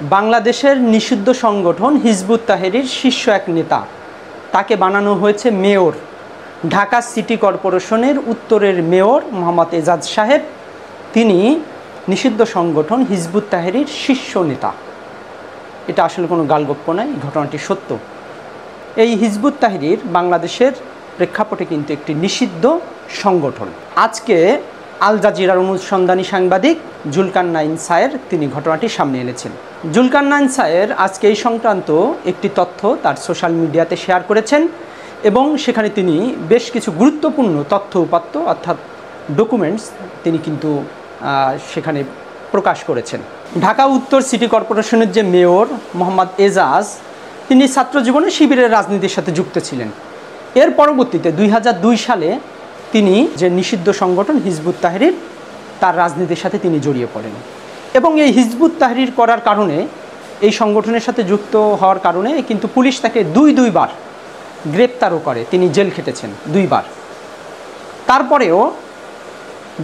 বাংলাদেশের নিষিদ্ধ সংগঠন হিজবুত তাহরীর শীর্ষ এক নেতা, তাকে বানানো হয়েছে মেয়র। ঢাকা সিটি কর্পোরেশনের উত্তরের মেয়র মোহাম্মদ এজাজ সাহেব, তিনি নিষিদ্ধ সংগঠন হিজবুত তাহরীর শীর্ষ নেতা। এটা আসলে কোনো গালগপ্প নয়, ঘটনাটি সত্য। এই হিজবুত তাহরীর বাংলাদেশের প্রেক্ষাপটে কিন্তু একটি নিষিদ্ধ সংগঠন। আজকে আল জাজিরার অনুসন্ধানী সাংবাদিক জুলকারনাইন সায়ের তিনি ঘটনাটি সামনে এনেছেন। জুলকারনাইন সায়ের আজকে এই সংক্রান্ত একটি তথ্য তার সোশ্যাল মিডিয়াতে শেয়ার করেছেন এবং সেখানে তিনি বেশ কিছু গুরুত্বপূর্ণ তথ্য উপাত্ত অর্থাৎ ডকুমেন্টস তিনি কিন্তু সেখানে প্রকাশ করেছেন। ঢাকা উত্তর সিটি কর্পোরেশনের যে মেয়র মোহাম্মদ এজাজ, তিনি ছাত্র জীবনে শিবিরের রাজনীতির সাথে যুক্ত ছিলেন। এর পরবর্তীতে 2002 সালে তিনি যে নিষিদ্ধ সংগঠন হিজবুত তাহরীর, তার রাজনীতির সাথে তিনি জড়িয়ে পড়েন এবং এই হিজবুত তাহরীর করার কারণে, এই সংগঠনের সাথে যুক্ত হওয়ার কারণে কিন্তু পুলিশ তাকে দুইবার গ্রেপ্তারও করে। তিনি জেল খেটেছেন 2 বার। তারপরেও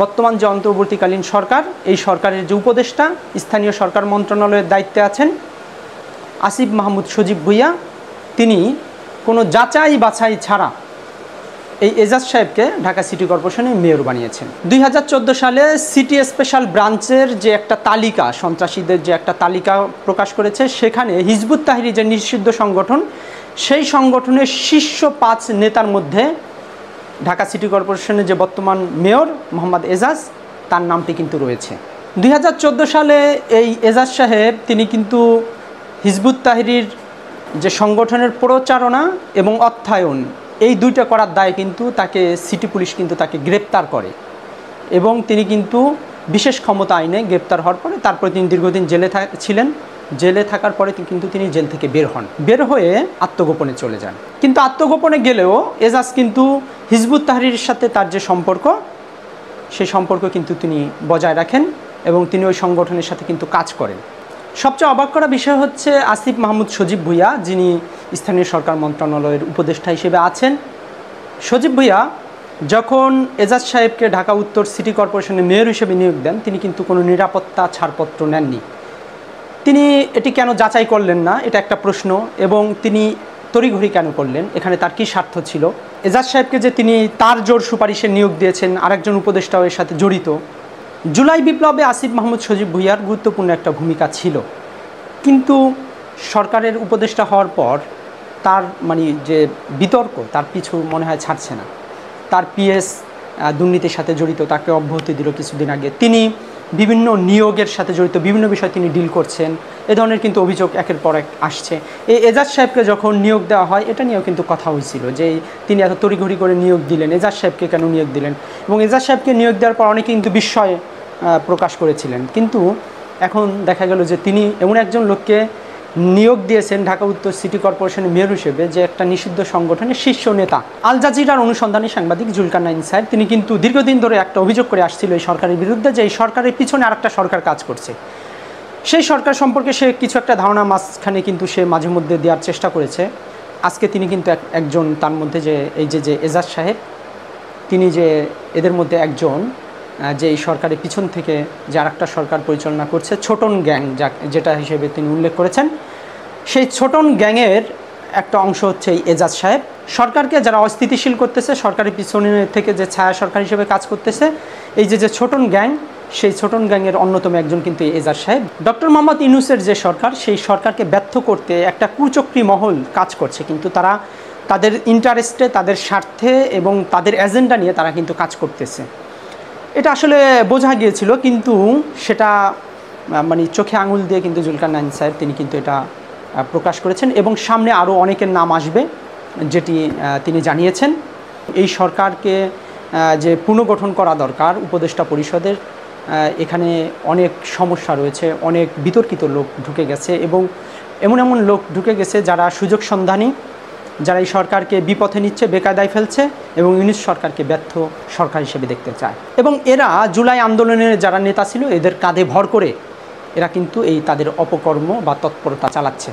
বর্তমান যে অন্তর্বর্তীকালীন সরকার, এই সরকারের যে উপদেষ্টা স্থানীয় সরকার মন্ত্রণালয়ের দায়িত্বে আছেন আসিফ মাহমুদ সজীব ভুইয়া, তিনি কোনো যাচাই বাছাই ছাড়া এই এজাজ সাহেবকে ঢাকা সিটি কর্পোরেশনের মেয়র বানিয়েছেন। 2014 সালে সিটি স্পেশাল ব্রাঞ্চের যে একটা তালিকা, সন্ত্রাসীদের যে একটা তালিকা প্রকাশ করেছে, সেখানে হিজবুত তাহরীর যে নিষিদ্ধ সংগঠন, সেই সংগঠনের শীর্ষ 5 নেতার মধ্যে ঢাকা সিটি কর্পোরেশনের যে বর্তমান মেয়র মোহাম্মদ এজাজ, তার নামটি কিন্তু রয়েছে। 2014 সালে এই এজাজ সাহেব তিনি কিন্তু হিজবুত তাহরীর যে সংগঠনের প্রচারণা এবং অর্থায়ন, এই 2টা করার দায়ে কিন্তু তাকে সিটি পুলিশ কিন্তু তাকে গ্রেপ্তার করে এবং তিনি কিন্তু বিশেষ ক্ষমতা আইনে গ্রেপ্তার হওয়ার পরে তারপরে তিনি দীর্ঘদিন জেলে ছিলেন। জেলে থাকার পরে কিন্তু তিনি জেল থেকে বের হন, বের হয়ে আত্মগোপনে চলে যান। কিন্তু আত্মগোপনে গেলেও এজাজ কিন্তু হিজবুত তাহরীরের সাথে তার যে সম্পর্ক, সেই সম্পর্ক কিন্তু তিনি বজায় রাখেন এবং তিনি ওই সংগঠনের সাথে কিন্তু কাজ করেন। সবচেয়ে অবাক করা বিষয় হচ্ছে আসিফ মাহমুদ সজীব ভুইয়া, যিনি স্থানীয় সরকার মন্ত্রণালয়ের উপদেষ্টা হিসেবে আছেন। সজীব ভুইয়া যখন এজাজ সাহেবকে ঢাকা উত্তর সিটি কর্পোরেশনের মেয়র হিসেবে নিয়োগ দেন, তিনি কিন্তু কোনো নিরাপত্তা ছাড়পত্র নেননি। তিনি এটি কেন যাচাই করলেন না, এটা একটা প্রশ্ন। এবং তিনি তড়িঘড়ি কেন করলেন, এখানে তার কী স্বার্থ ছিল? এজাজ সাহেবকে যে তিনি তার জোর সুপারিশে নিয়োগ দিয়েছেন, আরেকজন উপদেষ্টাও এর সাথে জড়িত। জুলাই বিপ্লবে আসিফ মাহমুদ সজীব ভুইয়ার গুরুত্বপূর্ণ একটা ভূমিকা ছিল, কিন্তু সরকারের উপদেষ্টা হওয়ার পর তার যে বিতর্ক, তার পিছু মনে হয় ছাড়ছে না। তার পিএস দুর্নীতির সাথে জড়িত, তাকে অব্যাহতি দিল কিছুদিন আগে। তিনি বিভিন্ন নিয়োগের সাথে জড়িত, বিভিন্ন বিষয় তিনি ডিল করছেন, এ ধরনের কিন্তু অভিযোগ একের পর এক আসছে। এই এজাজ সাহেবকে যখন নিয়োগ দেওয়া হয়, এটা নিয়েও কিন্তু কথা হয়েছিল যে তিনি এত তড়িঘড়ি করে নিয়োগ দিলেন, এজাজ সাহেবকে কেন নিয়োগ দিলেন। এবং এজাজ সাহেবকে নিয়োগ দেওয়ার পর অনেকে কিন্তু বিস্ময় প্রকাশ করেছিলেন। কিন্তু এখন দেখা গেল যে তিনি এমন একজন লোককে নিয়োগ দিয়েছেন ঢাকা উত্তর সিটি কর্পোরেশনের মেয়র হিসেবে, যে একটা নিষিদ্ধ সংগঠনের শীর্ষ নেতা। আল জাজিরার অনুসন্ধানী সাংবাদিক জুলকারনাইন সাহেব, তিনি কিন্তু দীর্ঘদিন ধরে একটা অভিযোগ করে আসছিল এই সরকারের বিরুদ্ধে, যে এই সরকারের পিছনে আরেকটা সরকার কাজ করছে। সেই সরকার সম্পর্কে সে কিছু একটা ধারণা মাঝখানে কিন্তু সে মাঝে মধ্যে দেওয়ার চেষ্টা করেছে। আজকে তিনি কিন্তু একজন, তার মধ্যে যে এই যে এজাজ সাহেব, তিনি যে এদের মধ্যে একজন, যে এই সরকারের পিছন থেকে যে আরেকটা সরকার পরিচালনা করছে, ছোটন গ্যাং যেটা হিসেবে তিনি উল্লেখ করেছেন, সেই ছোটন গ্যাংয়ের একটা অংশ হচ্ছে এই এজাজ সাহেব। সরকারকে যারা অস্থিতিশীল করতেছে, সরকারের পিছনে থেকে যে ছায়া সরকার হিসেবে কাজ করতেছে, এই যে ছোটন গ্যাং, সেই ছোটন গ্যাংয়ের অন্যতম একজন কিন্তু এজাজ সাহেব। ডক্টর মোহাম্মদ ইউনূসের যে সরকার, সেই সরকারকে ব্যর্থ করতে একটা কুচক্রী মহল কাজ করছে, কিন্তু তারা তাদের ইন্টারেস্টে, তাদের স্বার্থে এবং তাদের এজেন্ডা নিয়ে তারা কিন্তু কাজ করতেছে। এটা আসলে বোঝা গিয়েছিল, কিন্তু সেটা চোখে আঙুল দিয়ে কিন্তু জুলকারনাইন সাহেব তিনি কিন্তু এটা প্রকাশ করেছেন এবং সামনে আরও অনেকের নাম আসবে, যেটি তিনি জানিয়েছেন। এই সরকারকে যে পুনর্গঠন করা দরকার, উপদেষ্টা পরিষদের, এখানে অনেক সমস্যা রয়েছে, অনেক বিতর্কিত লোক ঢুকে গেছে এবং এমন লোক ঢুকে গেছে যারা সুযোগ সন্ধানী, যারা এই সরকারকে বিপথে নিচ্ছে, বেকায়দায় ফেলছে এবং ইউনূস সরকারকে ব্যর্থ সরকার হিসেবে দেখতে চায়। এবং এরা জুলাই আন্দোলনের যারা নেতা ছিল, এদের কাঁধে ভর করে এরা কিন্তু এই তাদের অপকর্ম বা তৎপরতা চালাচ্ছে।